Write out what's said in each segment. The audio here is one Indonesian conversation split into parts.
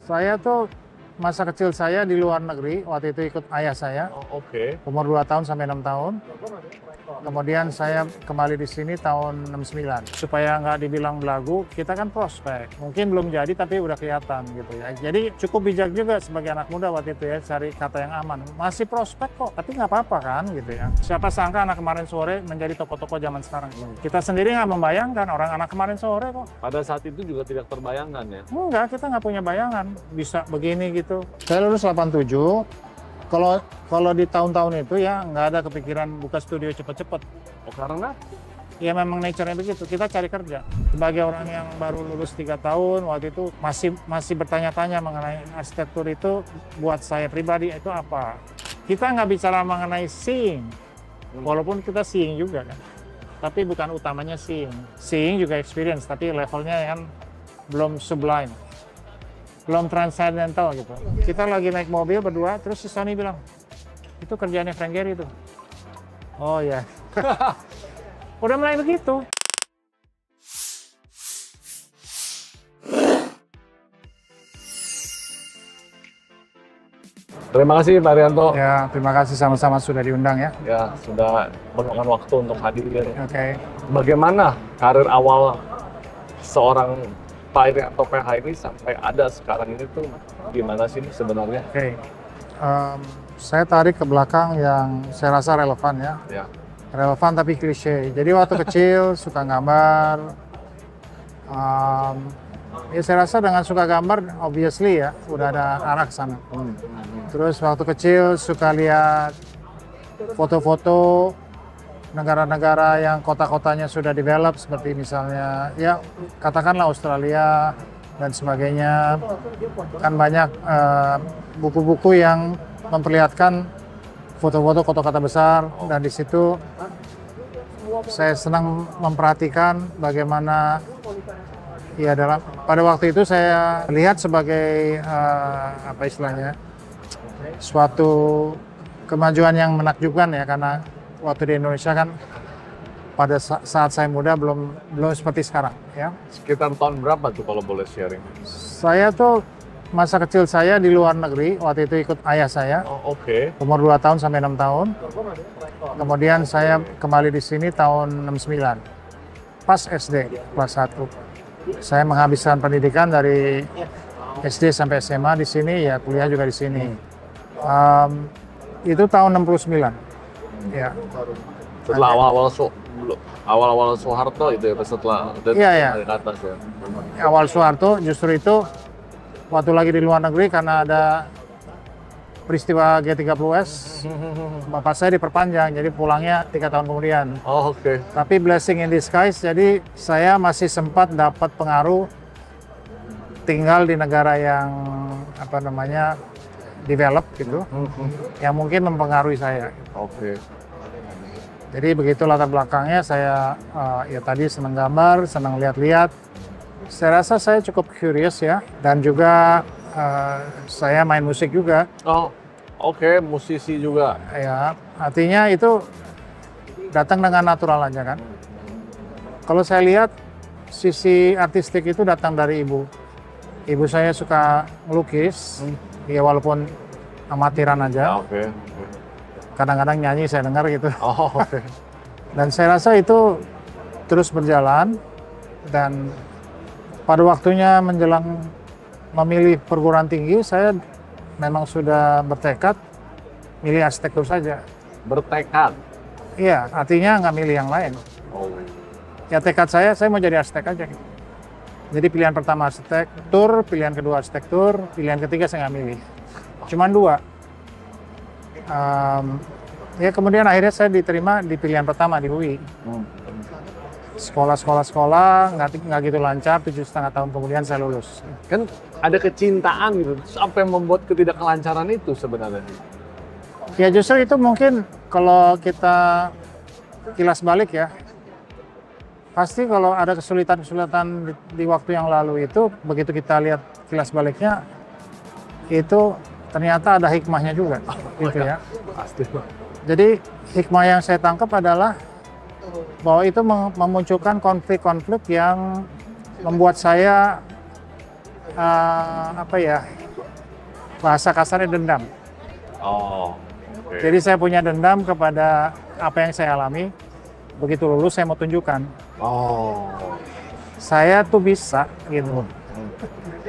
Saya tuh masa kecil saya di luar negeri, waktu itu ikut ayah saya, Oh, oke. umur 2 tahun sampai 6 tahun. Kemudian saya kembali di sini tahun 69. Supaya nggak dibilang belagu, kita kan prospek. Mungkin belum jadi tapi udah kelihatan gitu ya. Jadi cukup bijak juga sebagai anak muda waktu itu ya, cari kata yang aman. Masih prospek kok, tapi nggak apa-apa kan gitu ya. Siapa sangka anak kemarin sore menjadi tokoh-tokoh zaman sekarang. Kita sendiri nggak membayangkan orang anak kemarin sore kok. Pada saat itu juga tidak terbayangkan ya? Enggak, kita nggak punya bayangan bisa begini gitu. Saya lulus 87. Kalau di tahun-tahun itu ya nggak ada kepikiran buka studio cepet-cepet. Oh, karena? Ya memang nature-nya begitu, kita cari kerja. Sebagai orang yang baru lulus 3 tahun, waktu itu masih bertanya-tanya mengenai arsitektur itu, buat saya pribadi itu apa. Kita nggak bicara mengenai seeing, walaupun kita seeing juga kan. Tapi bukan utamanya seeing. Seeing juga experience, tapi levelnya yang belum sublime. Belum transcendental gitu. Kita lagi naik mobil berdua, terus si Sony bilang, itu kerjaannya Frank Gehry itu. Oh ya. Udah mulai begitu. Terima kasih Pak Rianto. Ya, terima kasih sama-sama sudah diundang ya. Ya, sudah meluangkan waktu untuk hadir. Oke. Bagaimana karir awal seorang Pak Rianto PH ini sampai ada sekarang ini tuh gimana sih sebenarnya? Oke. Saya tarik ke belakang yang saya rasa relevan ya. Ya. Relevan tapi klise. Jadi waktu kecil suka gambar. Ya saya rasa dengan suka gambar, obviously ya, udah ada arah ke sana. Terus waktu kecil suka lihat foto-foto negara-negara yang kota-kotanya sudah develop, seperti misalnya, ya katakanlah Australia dan sebagainya. Kan banyak buku-buku yang memperlihatkan foto-foto kota-kota besar, dan di situ saya senang memperhatikan bagaimana ya pada waktu itu saya lihat sebagai apa istilahnya, suatu kemajuan yang menakjubkan ya, karena waktu di Indonesia kan pada saat saya muda belum seperti sekarang ya. Sekitar tahun berapa tuh kalau boleh sharing? Saya tuh masa kecil saya di luar negeri, waktu itu ikut ayah saya. Oh, oke. Umur 2 tahun sampai 6 tahun. Kemudian saya kembali di sini tahun 69. Pas SD kelas 1. Saya menghabiskan pendidikan dari SD sampai SMA di sini, ya kuliah juga di sini. Itu tahun 69. Ya. Setelah awal-awal Soeharto itu ya, setelah Iya. ke atas ya. Awal Soeharto justru itu waktu lagi di luar negeri karena ada peristiwa G30S, bapak saya diperpanjang, jadi pulangnya 3 tahun kemudian. Oh, oke. Tapi blessing in disguise, jadi saya masih sempat dapat pengaruh tinggal di negara yang apa namanya develop gitu, yang mungkin mempengaruhi saya. Oke. Jadi begitu latar belakangnya, saya ya tadi senang gambar, senang lihat-lihat. Saya rasa saya cukup curious ya, dan juga saya main musik juga. Oh, oke, musisi juga. Ya, artinya itu datang dengan natural aja kan. Kalau saya lihat sisi artistik itu datang dari ibu. Ibu saya suka melukis, ya walaupun amatiran aja. Oke. Kadang-kadang nyanyi saya dengar gitu. Oh, oke. Dan saya rasa itu terus berjalan, dan pada waktunya menjelang memilih perguruan tinggi, saya memang sudah bertekad milih arsitektur saja. Bertekad? Iya, artinya nggak milih yang lain. Oh. Ya tekad saya mau jadi arsitek aja. Jadi pilihan pertama arsitektur, pilihan kedua arsitektur, pilihan ketiga saya nggak milih. Cuman 2. Ya kemudian akhirnya saya diterima di pilihan pertama di UI. Sekolah, nggak gitu lancar, 7,5 tahun kemudian saya lulus. Kan ada kecintaan gitu, sampai membuat ketidaklancaran itu sebenarnya. Ya justru itu mungkin kalau kita kilas balik ya, pasti kalau ada kesulitan-kesulitan di waktu yang lalu itu, begitu kita lihat kilas baliknya, itu ternyata ada hikmahnya juga, gitu ya. Pasti. Jadi hikmah yang saya tangkap adalah bahwa itu memunculkan konflik-konflik yang membuat saya apa ya, bahasa kasarnya dendam. Oh, oke. Jadi saya punya dendam kepada apa yang saya alami. Begitu lulus saya mau tunjukkan. Oh. Saya tuh bisa gitu.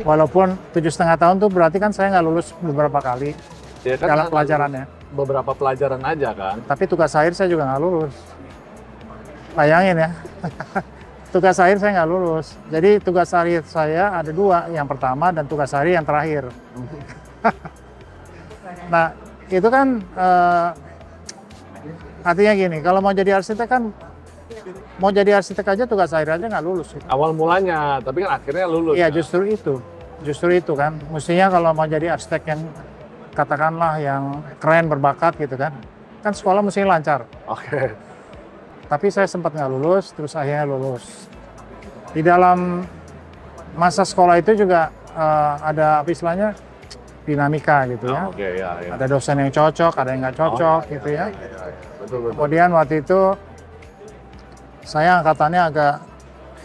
Walaupun 7,5 tahun tuh berarti kan saya nggak lulus beberapa kali Ya kan dalam pelajarannya. beberapa pelajaran aja kan. Tapi tugas akhir saya juga nggak lulus. Bayangin ya. Tugas akhir saya nggak lulus. Jadi tugas akhir saya ada 2, yang pertama dan tugas akhir yang terakhir. Nah, itu kan artinya gini, kalau mau jadi arsitek kan, mau jadi arsitek aja tugas akhir aja nggak lulus. Gitu. Awal mulanya, tapi kan akhirnya lulus. Iya, kan? justru itu kan. Mestinya kalau mau jadi arsitek yang katakanlah yang keren, berbakat gitu kan sekolah mesti lancar. Oke. Tapi saya sempat nggak lulus, terus akhirnya lulus. Di dalam masa sekolah itu juga ada apa istilahnya dinamika gitu ya. Oke, ya. Ada dosen yang cocok, ada yang nggak cocok gitu ya. Betul. Kemudian waktu itu saya angkatannya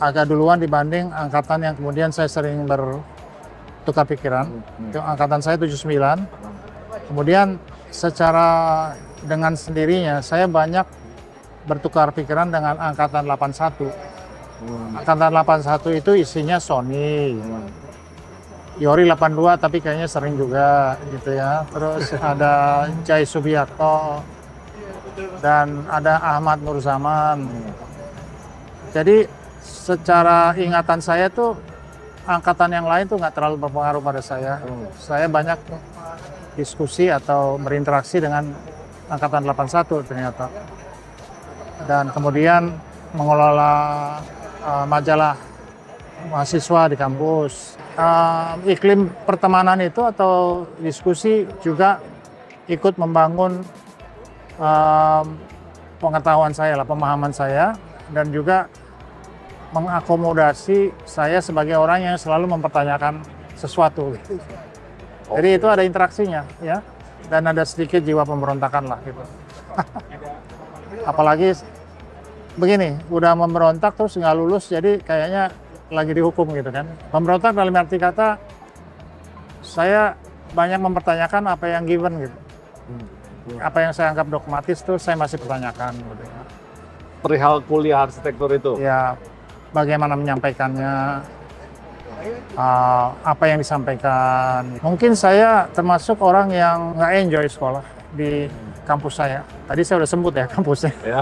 agak duluan dibanding angkatan yang kemudian saya sering bertukar pikiran. Itu angkatan saya 79. Kemudian secara dengan sendirinya saya banyak bertukar pikiran dengan angkatan 81. Angkatan 81 itu isinya Sony. Yori 82 tapi kayaknya sering juga gitu ya. Terus ada Jai Subiakto dan ada Ahmad Nur Zaman. Jadi secara ingatan saya tuh angkatan yang lain tuh nggak terlalu berpengaruh pada saya. Saya banyak diskusi atau berinteraksi dengan angkatan 81 ternyata. Dan kemudian mengelola majalah mahasiswa di kampus. Iklim pertemanan itu atau diskusi juga ikut membangun pengetahuan saya lah, pemahaman saya, dan juga mengakomodasi saya sebagai orang yang selalu mempertanyakan sesuatu. Jadi itu ada interaksinya ya, dan ada sedikit jiwa pemberontakan lah gitu. Apalagi begini, udah memberontak terus nggak lulus, jadi kayaknya lagi dihukum gitu kan. Memberontak dalam arti kata, saya banyak mempertanyakan apa yang given gitu. Apa yang saya anggap dogmatis tuh saya masih pertanyakan. Gitu. Perihal kuliah arsitektur itu? Ya, bagaimana menyampaikannya, apa yang disampaikan. Mungkin saya termasuk orang yang nggak enjoy sekolah di kampus saya. Tadi saya udah sebut ya kampusnya. Ya.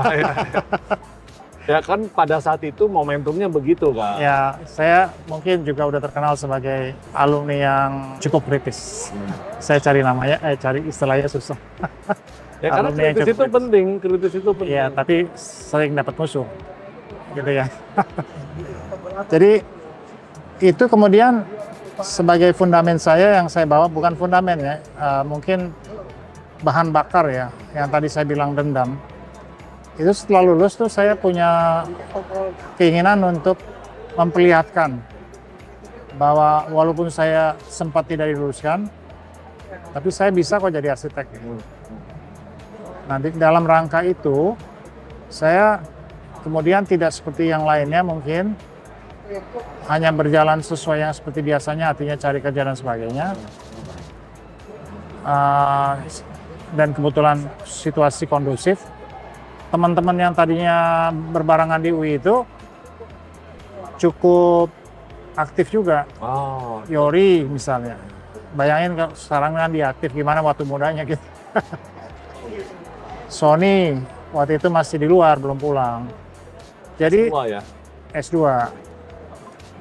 Ya kan pada saat itu momentumnya begitu kan? Ya, saya mungkin juga udah terkenal sebagai alumni yang cukup kritis. Saya cari namanya, cari istilahnya susah. Ya karena kritis itu penting, Ya, tapi sering dapat musuh, gitu ya. Jadi itu kemudian sebagai fundamen saya yang saya bawa, bukan fundamen ya, mungkin bahan bakar ya, yang tadi saya bilang dendam. Itu setelah lulus tuh saya punya keinginan untuk memperlihatkan bahwa walaupun saya sempat tidak diluluskan, tapi saya bisa kok jadi arsitek. Nah, di dalam rangka itu, saya kemudian tidak seperti yang lainnya mungkin, hanya berjalan sesuai yang seperti biasanya, artinya cari kerja dan sebagainya. Dan kebetulan situasi kondusif. Teman-teman yang tadinya berbarengan di UI itu cukup aktif juga. Oh. Yori misalnya. Bayangin kalau sekarang kan dia aktif, gimana waktu mudanya gitu. Sony waktu itu masih di luar, belum pulang. Jadi Semua ya? S2.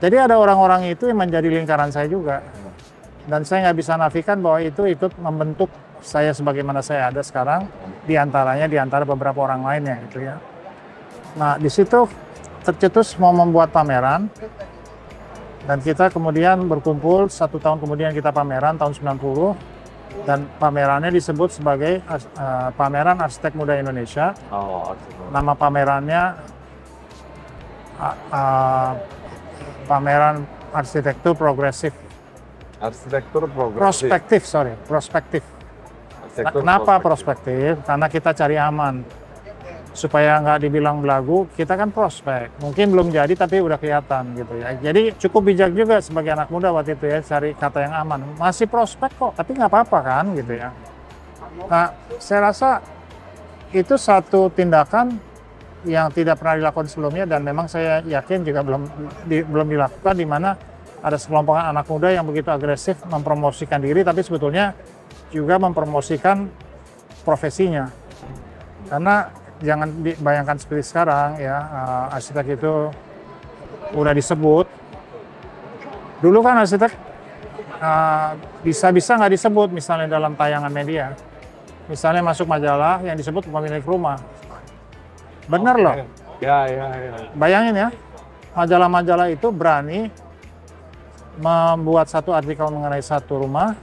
Jadi ada orang-orang itu yang menjadi lingkaran saya juga. Dan saya nggak bisa nafikan bahwa itu ikut membentuk saya sebagaimana saya ada sekarang, di antara beberapa orang lainnya gitu ya. Nah, di situ tercetus mau membuat pameran, dan kita kemudian berkumpul, 1 tahun kemudian kita pameran tahun 90, dan pamerannya disebut sebagai Pameran Arsitek Muda Indonesia. Oh, nama pamerannya Pameran Arsitektur Progresif. Arsitektur progresif. Prospektif. Kenapa prospektif? Karena kita cari aman. supaya nggak dibilang belagu, kita kan prospek. Mungkin belum jadi tapi udah kelihatan gitu ya. Jadi cukup bijak juga sebagai anak muda waktu itu ya, cari kata yang aman. Masih prospek kok, tapi nggak apa-apa kan gitu ya. Nah, saya rasa itu satu tindakan yang tidak pernah dilakukan sebelumnya dan memang saya yakin juga belum dilakukan, di mana ada sekelompok anak muda yang begitu agresif mempromosikan diri, tapi sebetulnya juga mempromosikan profesinya. Karena jangan dibayangkan seperti sekarang ya, arsitek itu udah disebut. Dulu kan arsitek bisa nggak disebut misalnya dalam tayangan media. Misalnya masuk majalah yang disebut pemilik rumah. Bener loh. Ya. Bayangin ya, majalah-majalah itu berani membuat satu artikel mengenai satu rumah,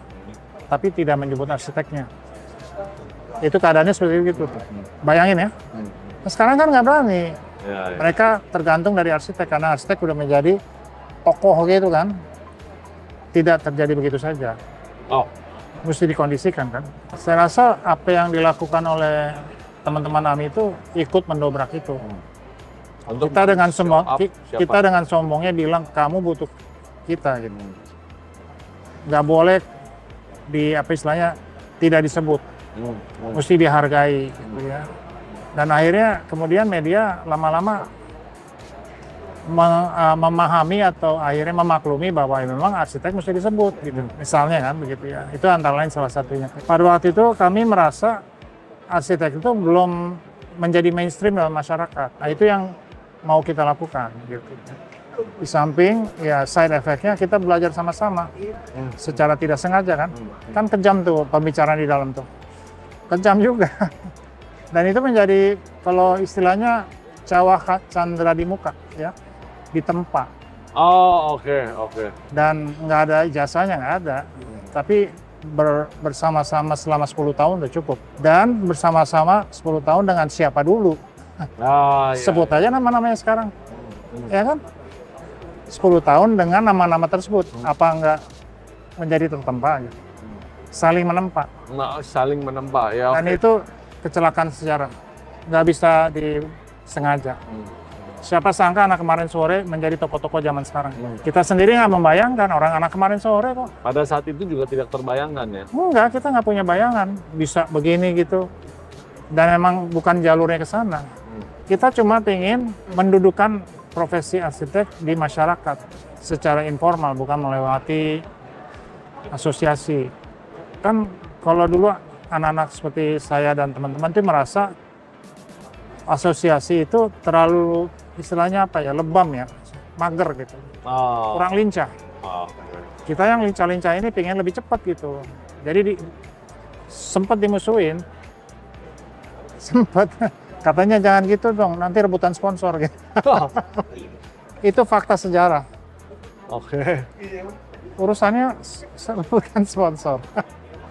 tapi tidak menyebut arsiteknya. Itu keadaannya seperti itu. Bayangin ya. Nah, sekarang kan nggak berani. Ya. Mereka tergantung dari arsitek, karena arsitek udah menjadi tokoh gitu kan. Tidak terjadi begitu saja. Oh. Mesti dikondisikan kan. Saya rasa apa yang dilakukan oleh teman-teman AMI itu ikut mendobrak itu. Untuk Kita dengan siapa? kita dengan sombongnya bilang kamu butuh kita gitu. Nggak boleh apa istilahnya tidak disebut. Mesti dihargai gitu ya. Dan akhirnya kemudian media lama-lama memahami atau akhirnya memaklumi bahwa memang arsitek mesti disebut gitu. Misalnya kan begitu ya. Itu antara lain salah satunya. Pada waktu itu kami merasa arsitek itu belum menjadi mainstream dalam masyarakat. Nah, itu yang mau kita lakukan gitu. Di samping ya side effect-nya kita belajar sama-sama secara tidak sengaja kan. Kan kejam tuh pembicaraan di dalam tuh. Kejam juga. Dan itu menjadi, kalau istilahnya, cawah candra di muka, ya, ditempa. Oh, oke. Dan nggak ada ijazahnya, nggak ada. Tapi bersama-sama selama 10 tahun udah cukup. Dan bersama-sama 10 tahun dengan siapa dulu. Sebut aja nama-namanya sekarang. Ya kan? 10 tahun dengan nama-nama tersebut. Apa nggak menjadi tertempa gitu. Saling menempa. Nah, saling menempa ya. Dan itu kecelakaan sejarah, nggak bisa disengaja. Siapa sangka anak kemarin sore menjadi tokoh-tokoh zaman sekarang. Kita sendiri nggak membayangkan orang anak kemarin sore kok. Pada saat itu juga tidak terbayangkan ya? Enggak, kita nggak punya bayangan bisa begini gitu. Dan memang bukan jalurnya ke sana. Kita cuma ingin mendudukan profesi arsitek di masyarakat secara informal, bukan melewati asosiasi. Kan kalau dulu anak-anak seperti saya dan teman-teman itu merasa asosiasi itu terlalu istilahnya apa ya, lebam ya, mager gitu, kurang lincah. Kita yang lincah-lincah ini pengen lebih cepat gitu. Jadi sempat dimusuhin, sempat katanya jangan gitu dong, nanti rebutan sponsor gitu. Itu fakta sejarah. Oke. Urusannya rebutan sponsor.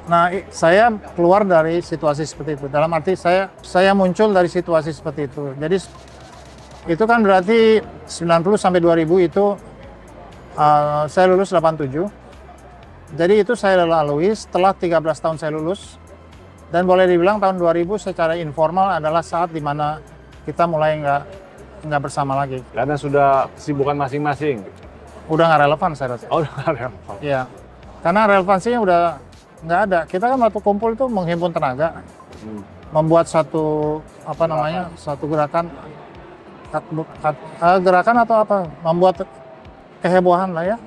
Nah, saya keluar dari situasi seperti itu. Dalam arti saya muncul dari situasi seperti itu. Jadi itu kan berarti 90 sampai 2000 itu saya lulus 87. Jadi itu saya lalui setelah 13 tahun saya lulus. Dan boleh dibilang tahun 2000 secara informal adalah saat dimana kita mulai nggak bersama lagi. Karena sudah kesibukan masing-masing. Udah nggak relevan saya rasa. Oh, udah nggak relevan. Iya, karena relevansinya udah nggak ada. Kita kan waktu kumpul itu menghimpun tenaga, membuat satu satu gerakan atau apa, membuat kehebohan lah ya.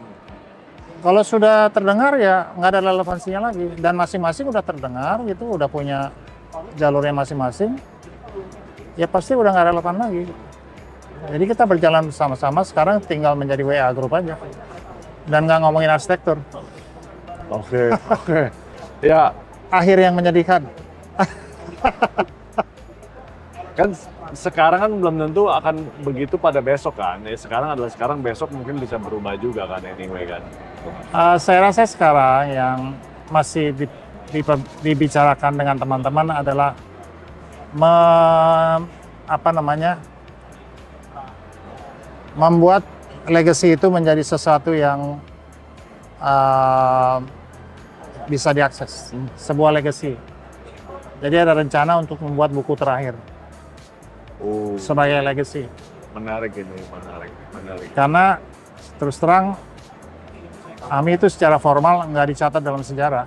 Kalau sudah terdengar ya nggak ada relevansinya lagi, dan masing-masing udah terdengar gitu, udah punya jalurnya masing-masing, ya pasti udah nggak relevan lagi. Jadi kita berjalan bersama-sama, sekarang tinggal menjadi WA Group aja dan nggak ngomongin arsitektur. Oke. Ya, akhir yang menyedihkan. Kan sekarang kan belum tentu akan begitu pada besok kan. Ya, sekarang adalah sekarang, besok mungkin bisa berubah juga kan anyway kan. Saya rasa sekarang yang masih dibicarakan dengan teman-teman adalah membuat legacy itu menjadi sesuatu yang bisa diakses, sebuah legacy. Jadi ada rencana untuk membuat buku terakhir. sebagai legacy. Menarik ini, menarik. Karena terus terang AMI itu secara formal nggak dicatat dalam sejarah.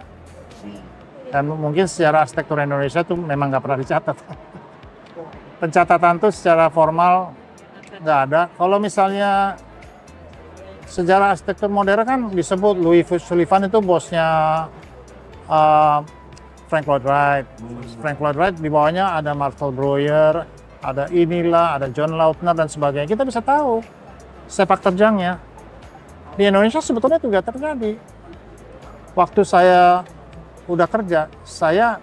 Dan mungkin secara arsitektur Indonesia itu memang nggak pernah dicatat. Pencatatan itu secara formal nggak ada. Kalau misalnya sejarah arsitektur modern kan disebut Louis Sullivan itu bosnya Frank Lloyd Wright. Frank Lloyd Wright di bawahnya ada Marshall Breuer, ada inilah, ada John Lautner dan sebagainya. Kita bisa tahu sepak terjangnya. Di Indonesia sebetulnya juga terjadi. Waktu saya udah kerja, saya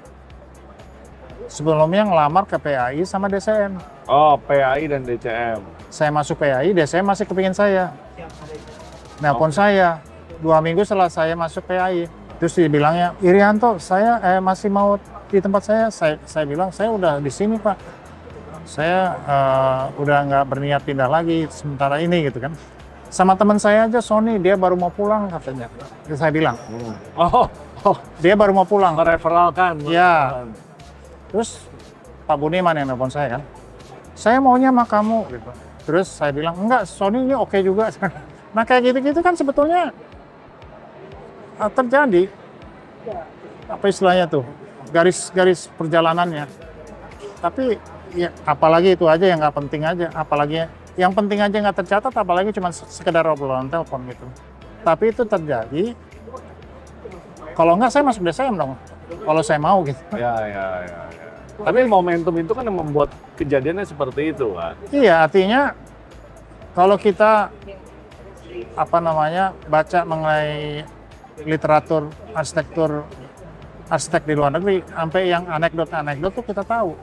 sebelumnya ngelamar ke PAI sama DCM. Oh, PAI dan DCM. Saya masuk PAI, DCM masih kepingin saya. Nelpon saya 2 minggu setelah saya masuk PAI. Terus dia bilangnya, Irianto, saya masih mau di tempat saya. Saya bilang, saya udah di sini Pak. Saya udah nggak berniat pindah lagi sementara ini gitu kan. Sama teman saya aja, Sony, dia baru mau pulang katanya. Terus saya bilang, dia baru mau pulang. Mereferalkan. Ya. Terus Pak Budiman yang nelpon saya kan, saya maunya sama kamu. Gitu. Terus saya bilang, enggak, Sony ini oke juga. Nah kayak gitu-gitu kan sebetulnya terjadi. Apa istilahnya tuh, garis-garis perjalanannya. Tapi ya apalagi itu aja yang nggak penting aja, apalagi yang penting aja nggak tercatat, apalagi cuma sekedar obrolan telepon gitu. Tapi itu terjadi. Kalau nggak saya masuk DCM dong, kalau saya mau gitu. Ya. Tapi momentum itu kan yang membuat kejadiannya seperti itu kan? Iya, artinya kalau kita baca mengenai literatur arsitek di luar negeri, sampai yang anekdot tuh kita tahu.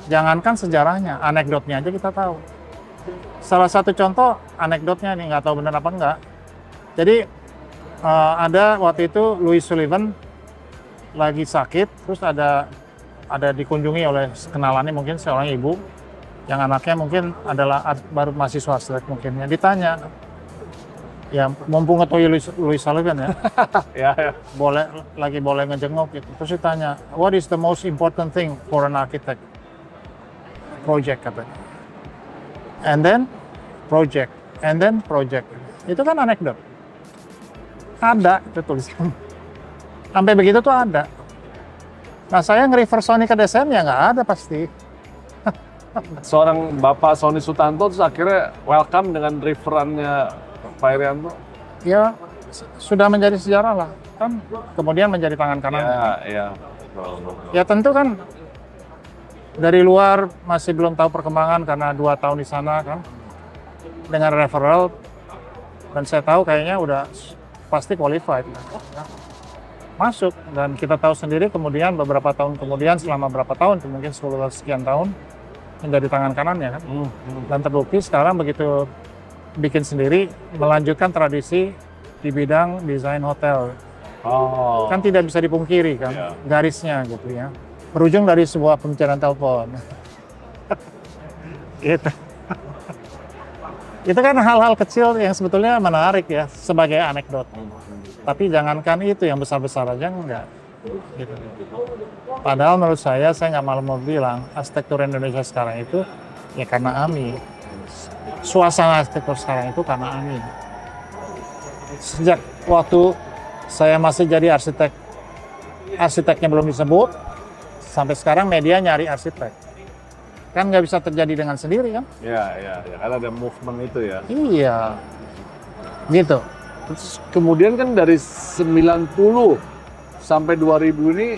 Jangankan sejarahnya, anekdotnya aja kita tahu. Salah satu contoh anekdotnya nih, nggak tahu benar apa enggak. Jadi ada waktu itu Louis Sullivan lagi sakit, terus ada dikunjungi oleh kenalannya mungkin seorang ibu yang anaknya mungkin adalah baru mahasiswa arsitek mungkin. Ya ditanya, ya mumpung ketemu Louis Sullivan ya, boleh ngejenguk gitu. Terus ditanya, what is the most important thing for an architect? Project katanya. And then project. Itu kan anekdot. Ada itu tulisan. Sampai begitu tuh ada. Nah saya nge-refer Sony ke DCM ya nggak ada pasti. Seorang Bapak Sony Sutanto terus akhirnya welcome dengan referannya Pak Irianto? Ya sudah menjadi sejarah lah. Kan kemudian menjadi tangan kanan. Ya. Ya tentu kan dari luar masih belum tahu perkembangan karena 2 tahun di sana kan. Dengan referral dan saya tahu kayaknya udah pasti qualified. Masuk dan kita tahu sendiri kemudian beberapa tahun kemudian selama berapa tahun mungkin 10 sekian tahun menjadi tangan kanannya kan. Dan terbukti sekarang begitu bikin sendiri melanjutkan tradisi di bidang desain hotel. Kan tidak bisa dipungkiri kan garisnya gitu ya. Berujung dari sebuah pembicaraan telepon. Gitu. Itu kan hal-hal kecil yang sebetulnya menarik ya sebagai anekdot. Tapi jangankan itu, yang besar-besar aja enggak. Gitu. Padahal menurut saya nggak malu mau bilang, arsitektur Indonesia sekarang itu ya karena AMI. Suasana arsitektur sekarang itu karena AMI. Sejak waktu saya masih jadi arsiteknya belum disebut, sampai sekarang media nyari arsitek. Kan nggak bisa terjadi dengan sendiri kan? Ya, karena ada movement itu ya. Iya, gitu. Terus kemudian kan dari 90 sampai 2000 ini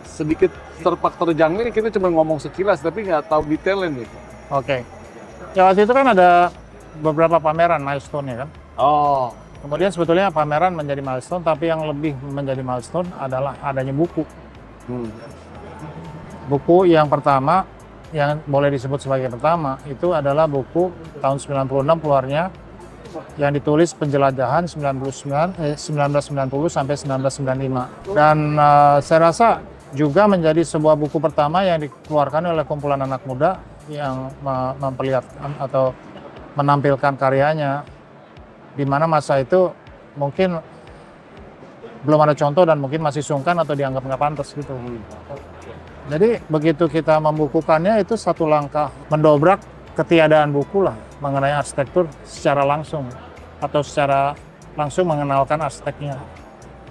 sedikit terpak terjangnya, kita cuma ngomong sekilas tapi nggak tahu detailnya nih. Oke. Ya waktu itu kan ada beberapa pameran milestone ya kan? Kemudian sebetulnya pameran menjadi milestone, tapi yang lebih menjadi milestone adalah adanya buku. Buku yang pertama, yang boleh disebut sebagai pertama, itu adalah buku tahun 96 keluarnya, yang ditulis penjelajahan 1990 sampai 1995. Dan saya rasa juga menjadi sebuah buku pertama yang dikeluarkan oleh kumpulan anak muda yang memperlihatkan atau menampilkan karyanya, di mana masa itu mungkin belum ada contoh dan mungkin masih sungkan atau dianggap nggak pantas gitu. Jadi begitu kita membukukannya itu satu langkah mendobrak ketiadaan buku lah mengenai arsitektur secara langsung atau secara langsung mengenalkan arsiteknya.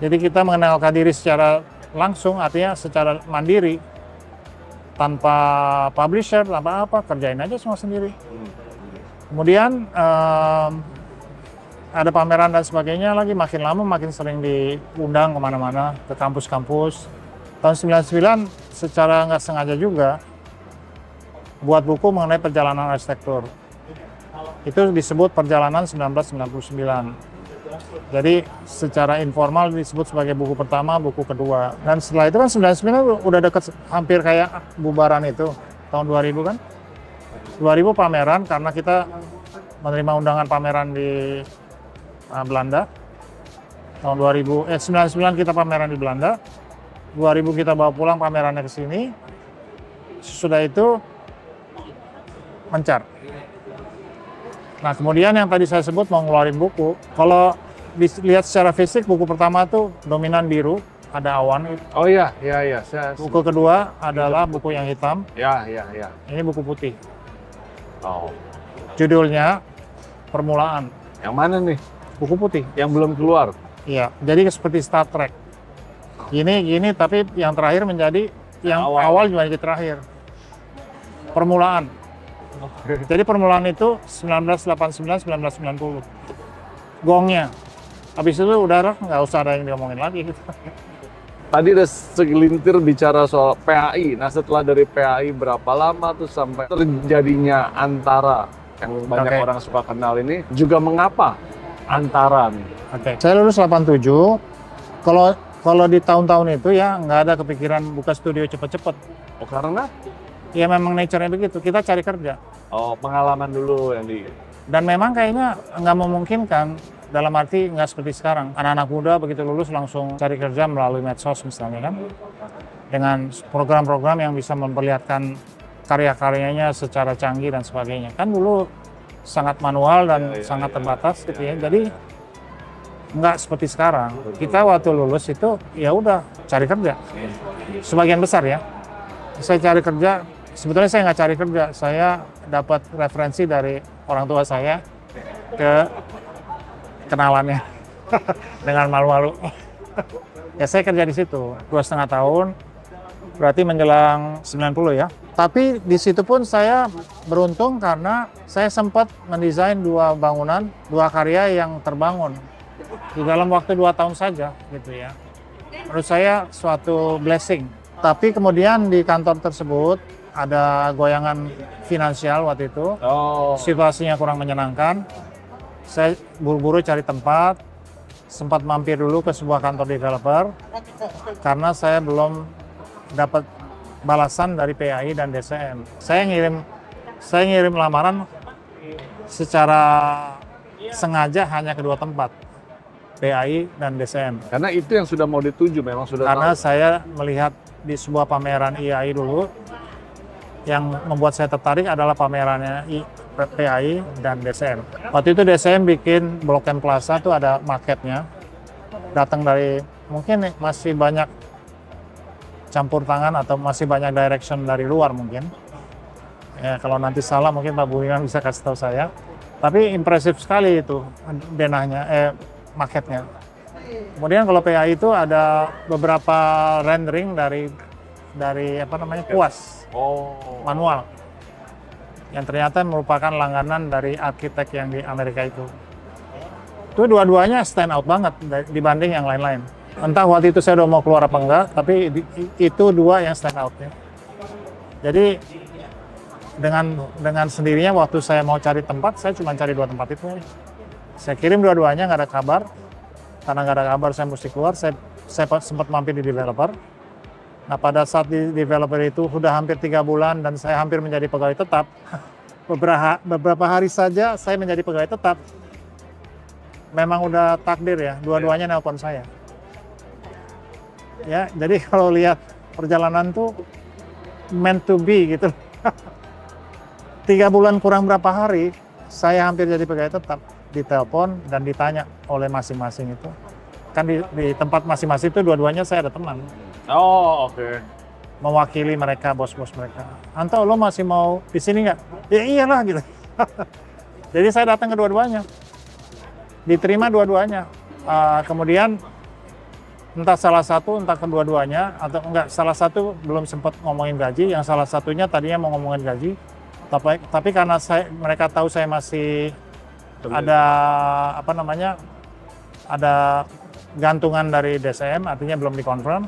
Jadi kita mengenalkan diri secara langsung artinya secara mandiri tanpa publisher, tanpa apa, kerjain aja semua sendiri. Kemudian ada pameran dan sebagainya lagi, makin lama makin sering diundang kemana-mana, ke kampus-kampus. Tahun 99 secara nggak sengaja juga buat buku mengenai perjalanan arsitektur. Itu disebut Perjalanan 1999. Jadi secara informal disebut sebagai buku pertama, buku kedua. Dan setelah itu kan 99 udah deket hampir kayak bubaran itu, tahun 2000 kan. 2000 pameran karena kita menerima undangan pameran di Belanda. Tahun 99 kita pameran di Belanda. 2000 kita bawa pulang pamerannya ke sini. Sesudah itu mencar. Nah, kemudian yang tadi saya sebut mau ngeluarin buku. Kalau dilihat secara fisik, buku pertama tuh dominan biru, ada awan. Oh iya. Buku kedua adalah buku yang hitam. Ya. Ini buku putih. Oh. Judulnya Permulaan. Yang mana nih? Buku putih. Yang belum keluar? Iya, jadi seperti Star Trek. Gini, tapi yang terakhir menjadi yang awal menjadi terakhir. Permulaan. Jadi permulaan itu 1989-1990. Gongnya. Habis itu udah nggak usah ada yang diomongin lagi. Gitu. Tadi ada segelintir bicara soal PAI. Nah, setelah dari PAI berapa lama tuh sampai terjadinya Antara yang banyak orang suka kenal ini, juga mengapa Antara nih? Saya lulus 87. Kalau di tahun-tahun itu ya nggak ada kepikiran buka studio cepet-cepet. Oh, karena? Ya memang nature-nya begitu, kita cari kerja. Oh, pengalaman dulu yang di... Dan memang kayaknya nggak memungkinkan, dalam arti nggak seperti sekarang. Anak-anak muda begitu lulus langsung cari kerja melalui medsos misalnya kan. Dengan program-program yang bisa memperlihatkan karya-karyanya secara canggih dan sebagainya. Kan dulu sangat manual dan sangat terbatas gitu ya. Jadi nggak seperti sekarang. Kita waktu lulus itu ya udah cari kerja. Sebagian besar ya. Saya cari kerja, sebetulnya saya nggak cari kerja. Saya dapat referensi dari orang tua saya ke kenalannya dengan malu-malu. Ya saya kerja di situ 2,5 tahun, berarti menjelang 90 ya. Tapi di situ pun saya beruntung karena saya sempat mendesain 2 bangunan, 2 karya yang terbangun di dalam waktu 2 tahun saja gitu ya. Menurut saya suatu blessing. Tapi kemudian di kantor tersebut ada goyangan finansial waktu itu, situasinya kurang menyenangkan. Saya buru-buru cari tempat, sempat mampir dulu ke sebuah kantor developer karena saya belum dapat balasan dari PAI dan DCM. Saya ngirim lamaran secara sengaja hanya ke 2 tempat, PAI dan DCM. Karena itu yang sudah mau dituju, memang sudah. Karena saya melihat di sebuah pameran IAI dulu, yang membuat saya tertarik adalah pamerannya PAI dan DCM. Waktu itu DCM bikin Blok M Plaza tuh ada marketnya, datang dari mungkin masih banyak campur tangan atau masih banyak direction dari luar mungkin. Ya, kalau nanti salah mungkin Pak Budiman bisa kasih tahu saya. Tapi impresif sekali itu denahnya, marketnya. Kemudian kalau PAI itu ada beberapa rendering dari apa namanya kuas manual yang ternyata merupakan langganan dari arsitek yang di Amerika itu. Itu dua-duanya stand out banget dibanding yang lain-lain. Entah waktu itu saya udah mau keluar apa enggak, tapi itu 2 yang stand out ya. Jadi dengan sendirinya waktu saya mau cari tempat, saya cuma cari 2 tempat itu. Saya kirim dua-duanya, nggak ada kabar. Karena nggak ada kabar saya mesti keluar, saya sempat mampir di developer. Nah pada saat di developer itu sudah hampir 3 bulan dan saya hampir menjadi pegawai tetap. Beberapa hari saja saya menjadi pegawai tetap. Memang udah takdir ya, dua-duanya nelpon saya. Ya, jadi kalau lihat perjalanan tuh meant to be gitu. 3 bulan kurang berapa hari, saya hampir jadi pegawai tetap. Ditelepon dan ditanya oleh masing-masing itu. Kan di tempat masing-masing itu dua-duanya saya ada teman. Oh, oke. mewakili mereka, bos-bos mereka. Anto, lo masih mau di sini nggak? Ya iyalah gitu. Jadi saya datang ke dua-duanya, diterima dua-duanya. Kemudian entah salah satu, entah kedua-duanya, atau enggak, salah satu belum sempat ngomongin gaji, yang salah satunya tadinya mau ngomongin gaji, tapi karena mereka tahu saya masih ada apa namanya, ada gantungan dari DSM, artinya belum dikonfirm,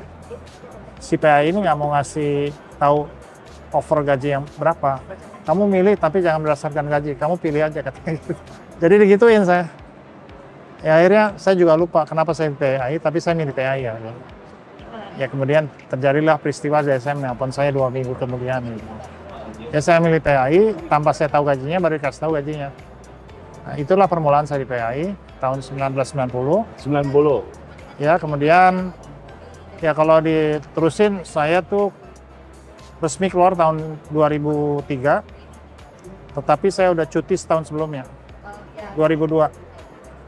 si PAI ini nggak mau ngasih tahu offer gaji yang berapa. Kamu milih tapi jangan berdasarkan gaji, kamu pilih aja katanya gitu. Jadi digituin saya. Ya akhirnya saya juga lupa kenapa saya milih PAI, tapi saya milih PAI ya. Ya kemudian terjadilah peristiwa DSM nelpon saya 2 minggu kemudian. Gitu. Ya saya milih PAI, tanpa saya tahu gajinya, baru dikasih tahu gajinya. Nah, itulah permulaan saya di PAI tahun 1990. 90. Ya kemudian, ya kalau diterusin saya tuh resmi keluar tahun 2003, tetapi saya udah cuti setahun sebelumnya, 2002.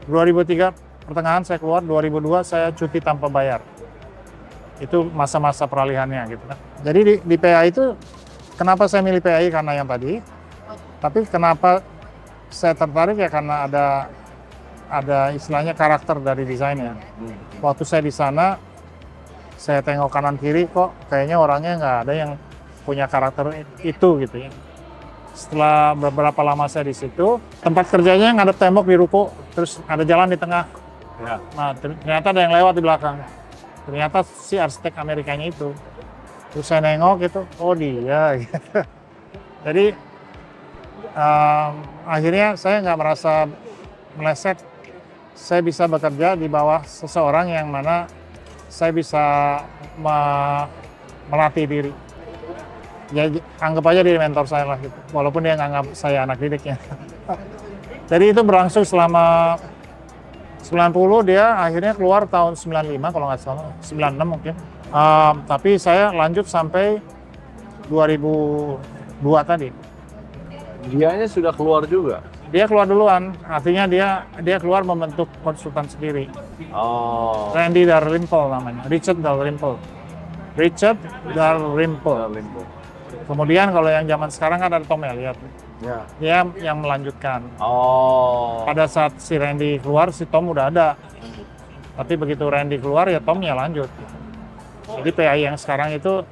2003 pertengahan saya keluar, 2002 saya cuti tanpa bayar. Itu masa-masa peralihannya gitu kan. Jadi di PAI itu, kenapa saya milih PAI karena yang tadi, tapi kenapa saya tertarik ya karena ada istilahnya karakter dari desainnya. Waktu saya di sana, saya tengok kanan kiri kok kayaknya orangnya nggak ada yang punya karakter itu gitu ya. Setelah beberapa lama saya di situ, tempat kerjanya ngadep tembok di ruko, terus ada jalan di tengah. Ya. Nah, ternyata ada yang lewat di belakang. Ternyata si arsitek Amerikanya itu. Terus saya nengok gitu, oh dia. Gitu. Jadi akhirnya saya nggak merasa meleset. Saya bisa bekerja di bawah seseorang yang mana saya bisa melatih diri. Ya anggap aja dia mentor saya lah gitu, walaupun dia nganggap saya anak didiknya. Jadi itu berlangsung selama 90, dia akhirnya keluar tahun 95 kalau nggak salah, 96 mungkin. Tapi saya lanjut sampai 2002 tadi. Dianya sudah keluar juga? Dia keluar duluan, artinya dia keluar membentuk konsultan sendiri. Oh. Randy Dalrymple namanya, Richard Dalrymple. Kemudian kalau yang zaman sekarang kan ada Tom Elliott. Ya. Dia yang melanjutkan. Oh. Pada saat si Randy keluar, si Tom udah ada. Tapi begitu Randy keluar, ya Tom ya lanjut. Jadi PAI yang sekarang itu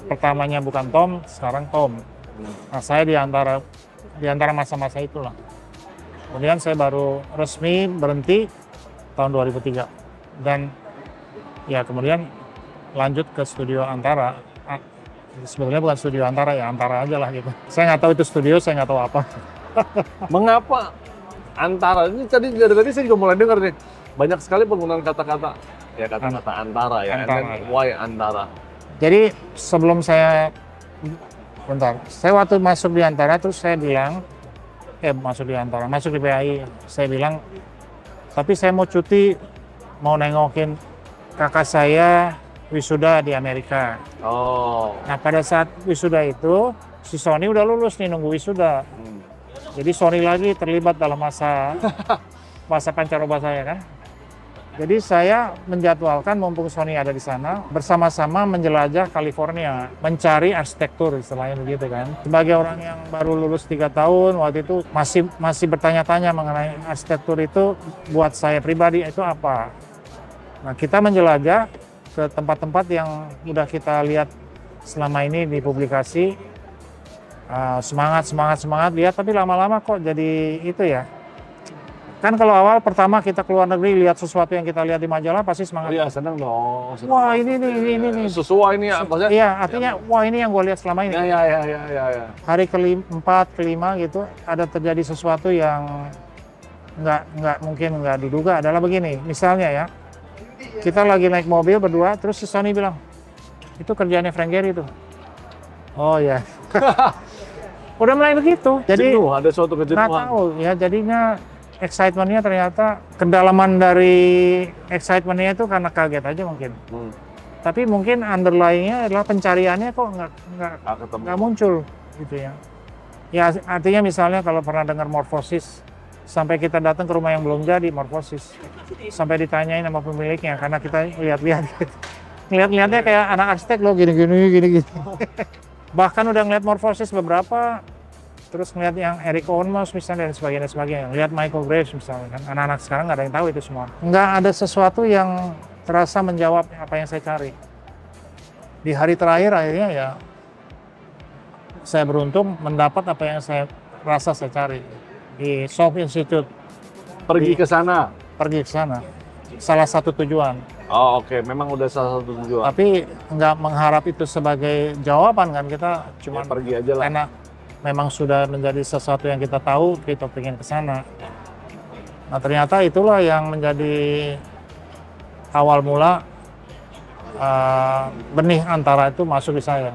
pertamanya bukan Tom, sekarang Tom. Nah, saya di antara masa-masa itulah. Kemudian saya baru resmi berhenti tahun 2003. Dan ya kemudian lanjut ke studio Antara. Sebetulnya bukan studio Antara, ya Antara aja lah gitu. Saya nggak tahu itu studio, saya nggak tahu apa. Mengapa Antara? Ini tadi dari tadi saya juga mulai dengar nih. Banyak sekali penggunaan kata-kata. Ya kata-kata Antara ya. Antara. And then why Antara? Jadi sebelum saya waktu masuk di Antara terus saya bilang, masuk di PAI, saya bilang, tapi saya mau cuti, mau nengokin kakak saya wisuda di Amerika. Oh. Nah pada saat wisuda itu, si Sony udah lulus nih nunggu wisuda. Jadi Sony lagi terlibat dalam masa pancaroba saya kan. Jadi saya menjadwalkan mumpung Sony ada di sana, bersama-sama menjelajah California, mencari arsitektur istilahnya begitu kan. Sebagai orang yang baru lulus 3 tahun, waktu itu masih bertanya-tanya mengenai arsitektur itu buat saya pribadi itu apa. Nah kita menjelajah ke tempat-tempat yang udah kita lihat selama ini di publikasi, semangat lihat, tapi lama-lama kok jadi itu ya. Kan kalau awal pertama kita keluar negeri lihat sesuatu yang kita lihat di majalah pasti semangat. Iya seneng dong. Wah ini nih. Sesuai ini ya maksudnya. Iya artinya wah ini yang gue lihat selama ini. Ya. Hari keempat, kelima gitu ada terjadi sesuatu yang nggak mungkin nggak diduga adalah begini. Misalnya ya kita lagi naik mobil berdua terus si Sony bilang itu kerjaannya Frank Gehry itu. Oh ya. Udah mulai begitu. Jadi ada suatu kejenuhan. Nggak tahu ya jadinya. Excitementnya ternyata kedalaman dari excitementnya itu karena kaget aja mungkin. Tapi mungkin underlyingnya adalah pencariannya kok nggak muncul gitu ya. Ya artinya misalnya kalau pernah dengar morfosis, sampai kita datang ke rumah yang belum jadi morfosis, sampai ditanyain sama pemiliknya karena kita lihat-lihat gitu. Ngeliat-ngeliatnya kayak anak arsitek loh, gini. Bahkan udah ngeliat morfosis beberapa, terus ngeliat yang Eric Olmos misalnya dan sebagainya. Lihat Michael Graves misalnya kan, anak-anak sekarang nggak ada yang tahu itu semua. Nggak ada sesuatu yang terasa menjawab apa yang saya cari. Di hari terakhir akhirnya ya, saya beruntung mendapat apa yang saya rasa saya cari di Soft Institute. Pergi ke sana. Salah satu tujuan. Oh oke, memang udah salah satu tujuan. Tapi nggak mengharap itu sebagai jawaban kan, kita cuma Ya, pergi aja lah. karena memang sudah menjadi sesuatu yang kita tahu, kita pengen ke sana. Nah ternyata itulah yang menjadi awal mula benih Antara itu masuk di saya.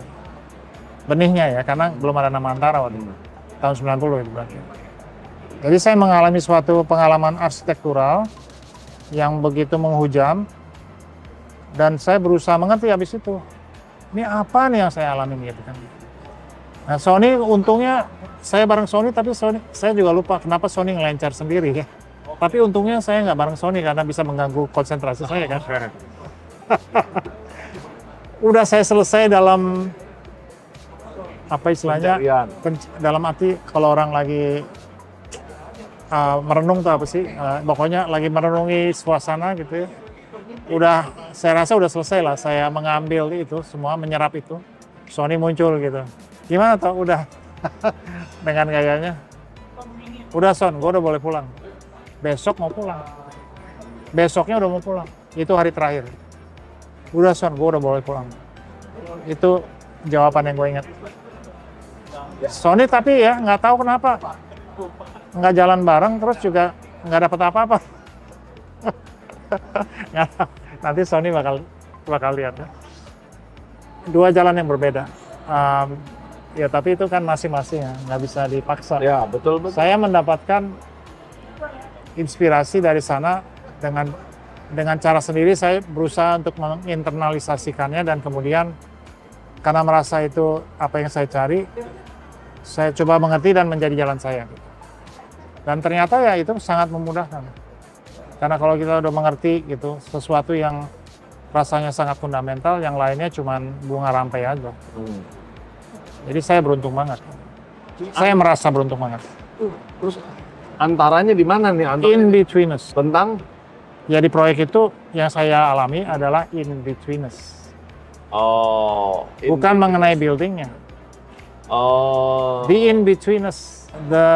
Benihnya ya, karena belum ada nama Antara waktu itu. Tahun 90 itu berarti. Jadi saya mengalami suatu pengalaman arsitektural yang begitu menghujam, dan saya berusaha mengerti habis itu. Ini apa nih yang saya alami gitu kan. Nah Sony untungnya, saya bareng Sony, tapi saya juga lupa kenapa Sony ngelencar sendiri ya. Tapi untungnya saya nggak bareng Sony karena bisa mengganggu konsentrasi saya kan. Udah saya selesai dalam apa istilahnya, dalam arti kalau orang lagi merenung tuh apa sih, pokoknya lagi merenungi suasana gitu ya. Saya rasa udah selesai lah, saya mengambil itu semua, menyerap itu. Sony muncul gitu. Gimana tuh? Udah dengan gayanya. Udah Son, gue udah boleh pulang. Besok mau pulang. Besoknya udah mau pulang. Itu hari terakhir. Udah Son, gue udah boleh pulang. Itu jawaban yang gue ingat. Sony tapi ya nggak tahu kenapa nggak jalan bareng, terus juga nggak dapat apa-apa. Nanti Sony bakal lihat ya. Dua jalan yang berbeda. Ya tapi itu kan masing-masing ya, nggak bisa dipaksa. Ya betul. Saya mendapatkan inspirasi dari sana dengan cara sendiri. Saya berusaha untuk menginternalisasikannya, dan kemudian karena merasa itu apa yang saya cari, saya coba mengerti dan menjadi jalan saya. Dan ternyata ya itu sangat memudahkan. Karena kalau kita udah mengerti gitu, sesuatu yang rasanya sangat fundamental, yang lainnya cuman bunga rampai aja. Jadi saya beruntung banget. Saya merasa beruntung banget. Terus antaranya di mana nih? In betweeners. Tentang? Ya di proyek itu yang saya alami adalah in betweeners. Oh. Bukan mengenai buildingnya. Oh. The in betweeners, the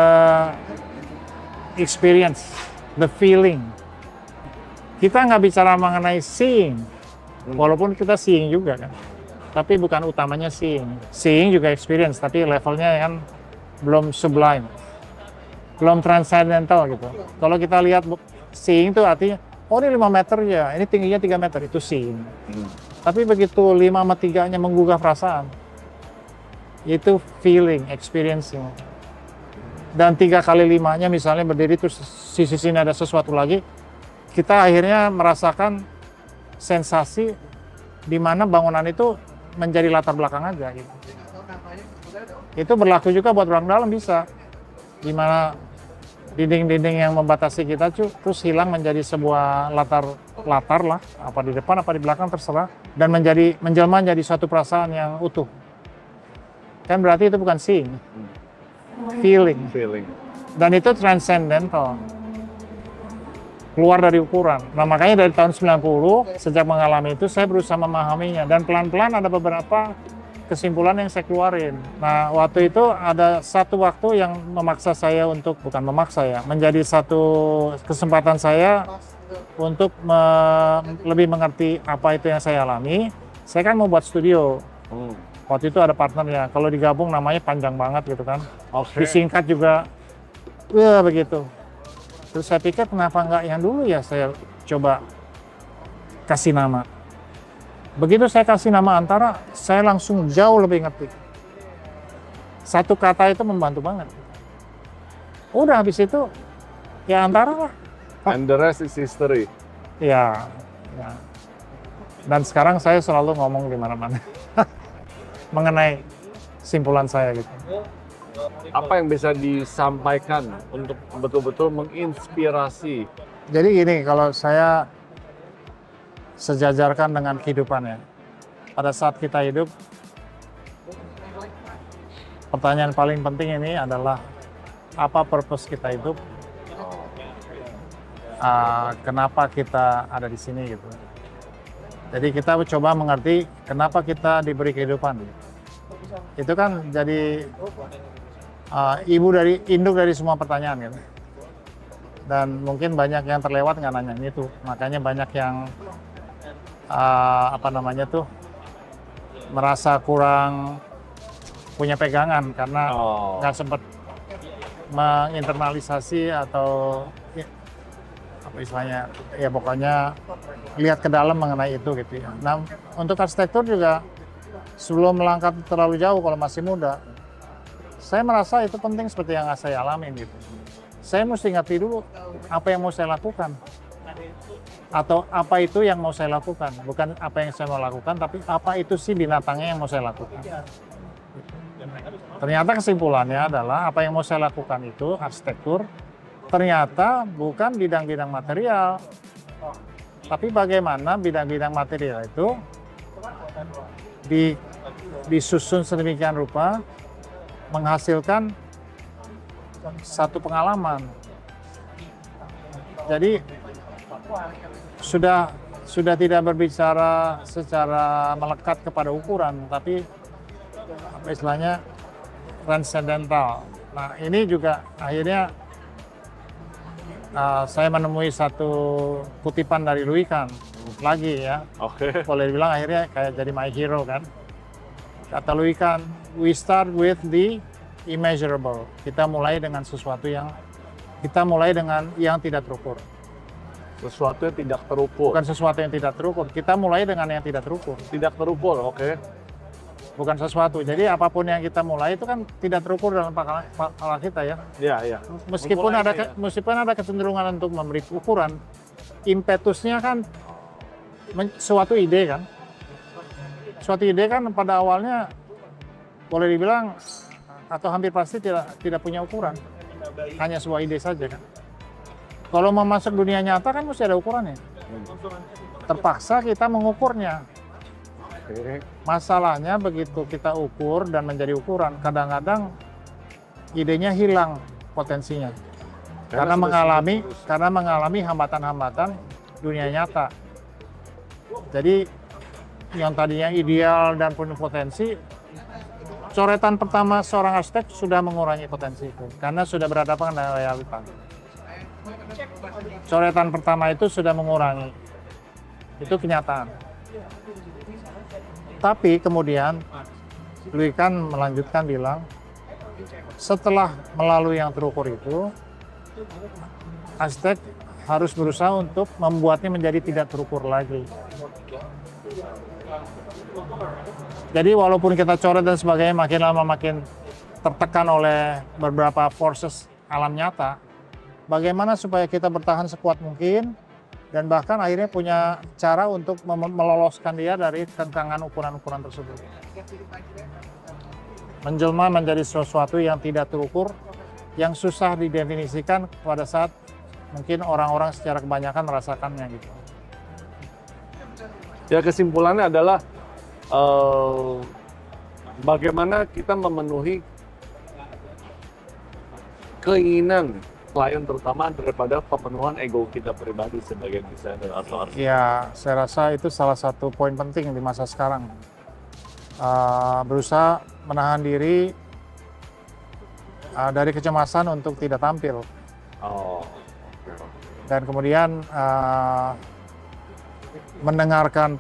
experience, the feeling. Kita nggak bicara mengenai seeing, walaupun kita seeing juga kan. Tapi bukan utamanya seeing. Seeing juga experience, tapi levelnya kan belum sublime, belum transcendental gitu. Kalau kita lihat seeing itu artinya, oh ini 5 meter ya, ini tingginya 3 meter, itu seeing. Tapi begitu 5 sama 3-nya menggugah perasaan, itu feeling, experiencing. Dan 3 kali 5-nya misalnya berdiri terus sisi sini ada sesuatu lagi, kita akhirnya merasakan sensasi di mana bangunan itu menjadi latar belakang aja gitu. Itu berlaku juga buat orang dalam bisa. Di mana dinding-dinding yang membatasi kita terus hilang menjadi sebuah latar lah, apa di depan apa di belakang terserah, dan menjelma menjadi suatu perasaan yang utuh. Kan berarti itu bukan seeing, feeling. Dan itu transcendental, keluar dari ukuran. Nah makanya dari tahun 90, sejak mengalami itu saya berusaha memahaminya, dan pelan-pelan ada beberapa kesimpulan yang saya keluarin. Nah waktu itu ada satu waktu yang memaksa saya untuk, bukan memaksa ya, menjadi satu kesempatan saya untuk lebih mengerti apa itu yang saya alami. Saya kan mau buat studio. Waktu itu ada partnernya, kalau digabung namanya panjang banget gitu kan. Disingkat juga, begitu. Terus saya pikir kenapa nggak yang dulu ya saya coba kasih nama. Begitu saya kasih nama Antara, saya langsung jauh lebih ngerti. Satu kata itu membantu banget. Udah habis itu, ya Antara lah. And the rest is history. Ya. Dan sekarang saya selalu ngomong di mana-mana mengenai simpulan saya gitu. Apa yang bisa disampaikan untuk betul-betul menginspirasi? Jadi gini, kalau saya sejajarkan dengan kehidupannya. Pada saat kita hidup, pertanyaan paling penting ini adalah apa purpose kita hidup, kenapa kita ada di sini gitu. Jadi kita coba mengerti kenapa kita diberi kehidupan. Itu kan jadi induk dari semua pertanyaan gitu. Dan mungkin banyak yang terlewat nggak nanya itu, makanya banyak yang merasa kurang punya pegangan karena nggak sempat menginternalisasi atau apa istilahnya, ya pokoknya lihat ke dalam mengenai itu gitu ya. Nah, untuk arsitektur juga sebelum melangkah terlalu jauh kalau masih muda, saya merasa itu penting seperti yang saya alami gitu. Saya mesti ngerti dulu apa yang mau saya lakukan. Atau apa itu yang mau saya lakukan. Bukan apa yang saya mau lakukan, tapi apa itu sih binatangnya yang mau saya lakukan. Ternyata kesimpulannya adalah apa yang mau saya lakukan itu, arsitektur, ternyata bukan bidang-bidang material. Tapi bagaimana bidang-bidang material itu disusun sedemikian rupa, menghasilkan satu pengalaman. Jadi sudah tidak berbicara secara melekat kepada ukuran, tapi apa istilahnya transcendental. Nah, ini juga akhirnya saya menemui satu kutipan dari Louis Kahn lagi ya. Oke. Boleh dibilang akhirnya kayak jadi my hero kan. Kata Louis Kahn, we start with the immeasurable. Kita mulai dengan sesuatu yang tidak terukur. Sesuatu yang tidak terukur. Bukan sesuatu yang tidak terukur. Kita mulai dengan yang tidak terukur. Tidak terukur, oke. Bukan sesuatu. Jadi apapun yang kita mulai itu kan tidak terukur dalam kepala kita ya. Iya, iya. Meskipun ada kecenderungan untuk memberi ukuran, impetusnya kan suatu ide kan. Suatu ide kan pada awalnya boleh dibilang atau hampir pasti tidak punya ukuran, hanya sebuah ide saja kan. Kalau mau masuk dunia nyata kan mesti ada ukurannya. Terpaksa kita mengukurnya. Masalahnya begitu kita ukur dan menjadi ukuran, kadang-kadang idenya hilang potensinya karena mengalami hambatan-hambatan dunia nyata. Jadi yang tadinya ideal dan penuh potensi, coretan pertama seorang arsitek sudah mengurangi potensi itu karena sudah berhadapan dengan realita. Coretan pertama itu sudah mengurangi, itu kenyataan. Tapi kemudian Louis Kahn melanjutkan bilang, setelah melalui yang terukur itu, arsitek harus berusaha untuk membuatnya menjadi tidak terukur lagi. Jadi walaupun kita coret dan sebagainya makin lama makin tertekan oleh beberapa forces alam nyata, bagaimana supaya kita bertahan sekuat mungkin dan bahkan akhirnya punya cara untuk meloloskan dia dari tentangan ukuran-ukuran tersebut. Menjelma menjadi sesuatu yang tidak terukur, yang susah didefinisikan pada saat mungkin orang-orang secara kebanyakan merasakannya gitu. Ya, kesimpulannya adalah bagaimana kita memenuhi keinginan klien, terutama daripada pemenuhan ego kita pribadi sebagai desainer atau arsitek. Ya, saya rasa itu salah satu poin penting di masa sekarang. Berusaha menahan diri dari kecemasan untuk tidak tampil. Dan kemudian mendengarkan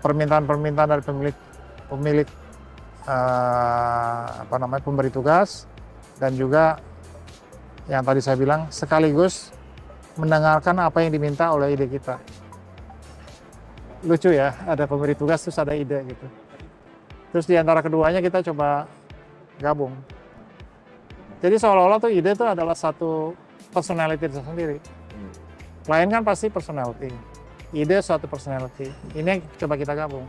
permintaan-permintaan dari pemilik pemberi tugas, dan juga yang tadi saya bilang sekaligus mendengarkan apa yang diminta oleh ide kita. Lucu ya, ada pemberi tugas terus ada ide gitu. Terus di antara keduanya kita coba gabung. Jadi seolah-olah tuh ide itu adalah satu personality tersendiri. Klien kan pasti personality, ide suatu personality. Ini yang coba kita gabung.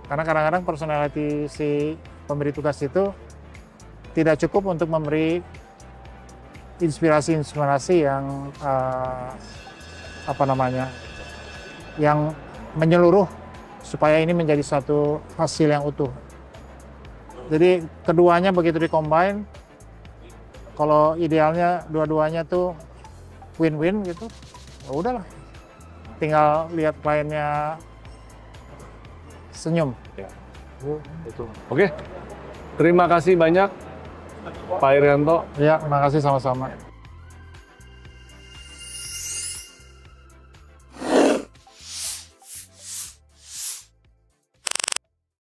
Karena kadang-kadang personality si pemberi tugas itu tidak cukup untuk memberi inspirasi yang yang menyeluruh supaya ini menjadi satu hasil yang utuh. Jadi keduanya begitu dikombin, kalau idealnya dua-duanya tuh win-win gitu, ya udahlah. Tinggal lihat kliennya senyum. Ya. Betul. Oke, terima kasih banyak Pak Irianto. Ya, terima kasih sama-sama.